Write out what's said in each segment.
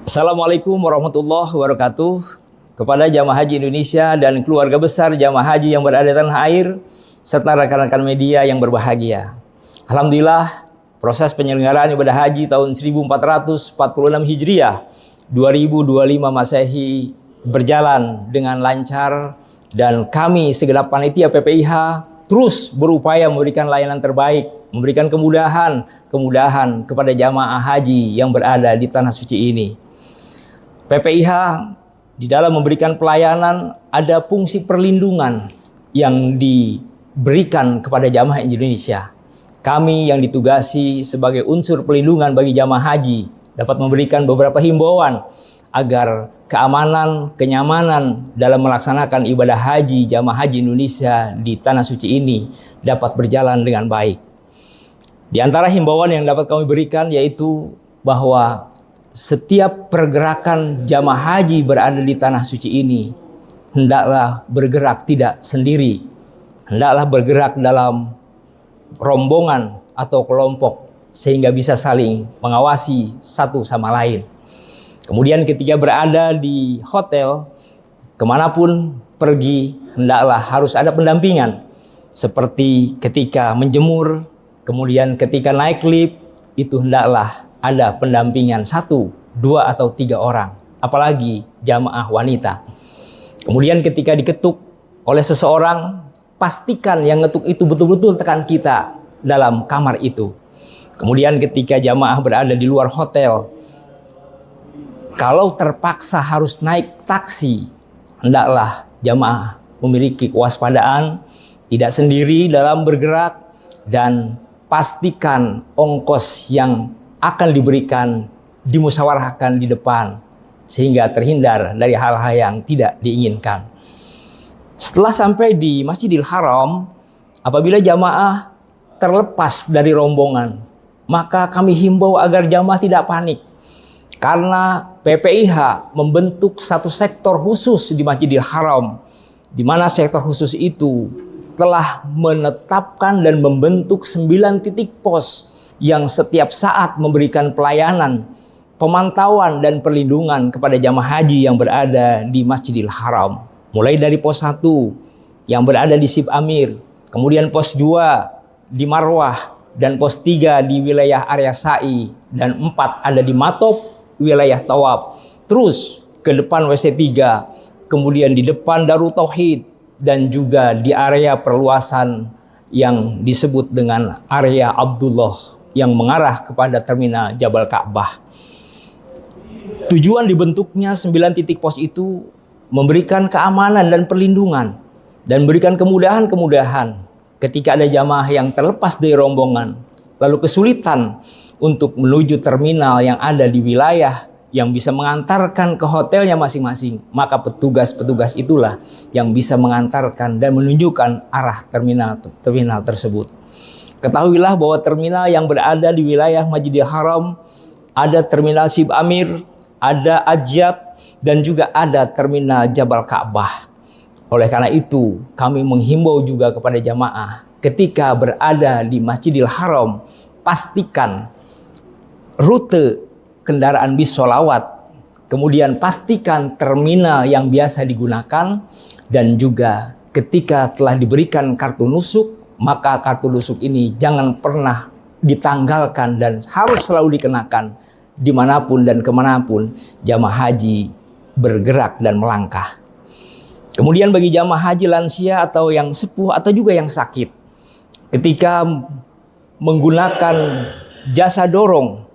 Assalamualaikum warahmatullahi wabarakatuh. Kepada jamaah haji Indonesia dan keluarga besar jamaah haji yang berada di tanah air, serta rekan-rekan media yang berbahagia. Alhamdulillah, proses penyelenggaraan ibadah haji tahun 1446 Hijriah 2025 Masehi berjalan dengan lancar, dan kami segenap panitia PPIH terus berupaya memberikan layanan terbaik, memberikan kemudahan kepada jamaah haji yang berada di tanah suci ini. PPIH di dalam memberikan pelayanan ada fungsi perlindungan yang diberikan kepada jamaah Indonesia. Kami yang ditugasi sebagai unsur pelindungan bagi jamaah haji dapat memberikan beberapa himbauan agar keamanan, kenyamanan dalam melaksanakan ibadah haji jamaah haji Indonesia di tanah suci ini dapat berjalan dengan baik. Di antara himbauan yang dapat kami berikan yaitu bahwa setiap pergerakan jamaah haji berada di tanah suci ini hendaklah bergerak tidak sendiri, hendaklah bergerak dalam rombongan atau kelompok sehingga bisa saling mengawasi satu sama lain. Kemudian ketika berada di hotel, kemanapun pergi hendaklah harus ada pendampingan, seperti ketika menjemur, kemudian ketika naik lift itu hendaklah ada pendampingan 1, 2 atau 3 orang, apalagi jamaah wanita. Kemudian ketika diketuk oleh seseorang, pastikan yang ngetuk itu betul-betul tekan kita dalam kamar itu. Kemudian ketika jamaah berada di luar hotel, kalau terpaksa harus naik taksi, hendaklah jamaah memiliki kewaspadaan, tidak sendiri dalam bergerak, dan pastikan ongkos yang akan diberikan dimusyawarahkan di depan sehingga terhindar dari hal-hal yang tidak diinginkan. Setelah sampai di Masjidil Haram, apabila jamaah terlepas dari rombongan, maka kami himbau agar jamaah tidak panik, karena PPIH membentuk satu sektor khusus di Masjidil Haram, di mana sektor khusus itu telah menetapkan dan membentuk 9 titik pos yang setiap saat memberikan pelayanan, pemantauan dan perlindungan kepada jamaah haji yang berada di Masjidil Haram. Mulai dari pos 1 yang berada di Shib Amir, kemudian pos 2 di Marwah, dan pos 3 di wilayah area Sa'i, dan 4 ada di Matop, wilayah Tawaf. Terus ke depan WC3, kemudian di depan Darut Tauhid, dan juga di area perluasan yang disebut dengan area Abdullah yang mengarah kepada terminal Jabal Ka'bah. Tujuan dibentuknya 9 titik pos itu memberikan keamanan dan perlindungan dan memberikan kemudahan ketika ada jamaah yang terlepas dari rombongan lalu kesulitan untuk menuju terminal yang ada di wilayah yang bisa mengantarkan ke hotelnya masing-masing, maka petugas-petugas itulah yang bisa mengantarkan dan menunjukkan arah terminal tersebut. Ketahuilah bahwa terminal yang berada di wilayah Masjidil Haram ada terminal Shib Amir, ada Ajyad, dan juga ada terminal Jabal Ka'bah. Oleh karena itu, kami menghimbau juga kepada jamaah ketika berada di Masjidil Haram, pastikan rute kendaraan bis sholawat, kemudian pastikan terminal yang biasa digunakan, dan juga ketika telah diberikan kartu nusuk, maka kartu nusuk ini jangan pernah ditanggalkan dan harus selalu dikenakan dimanapun dan kemanapun jamaah haji bergerak dan melangkah. Kemudian bagi jamaah haji lansia atau yang sepuh atau juga yang sakit, ketika menggunakan jasa dorong,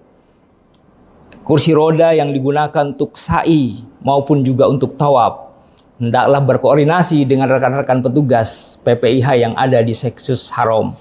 kursi roda yang digunakan untuk sa'i maupun juga untuk tawaf, hendaklah berkoordinasi dengan rekan-rekan petugas PPIH yang ada di Seksus Haram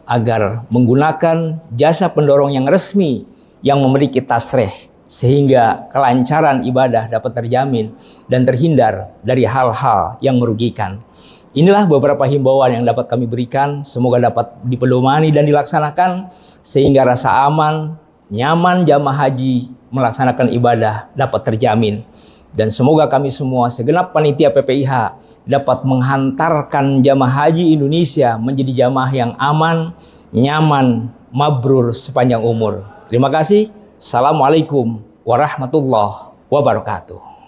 agar menggunakan jasa pendorong yang resmi yang memiliki tasreh sehingga kelancaran ibadah dapat terjamin dan terhindar dari hal-hal yang merugikan. Inilah beberapa himbauan yang dapat kami berikan, semoga dapat dipedomani dan dilaksanakan sehingga rasa aman, nyaman jamaah haji melaksanakan ibadah dapat terjamin. Dan semoga kami semua segenap panitia PPIH dapat menghantarkan jamaah haji Indonesia menjadi jamaah yang aman, nyaman, mabrur sepanjang umur. Terima kasih. Assalamualaikum warahmatullahi wabarakatuh.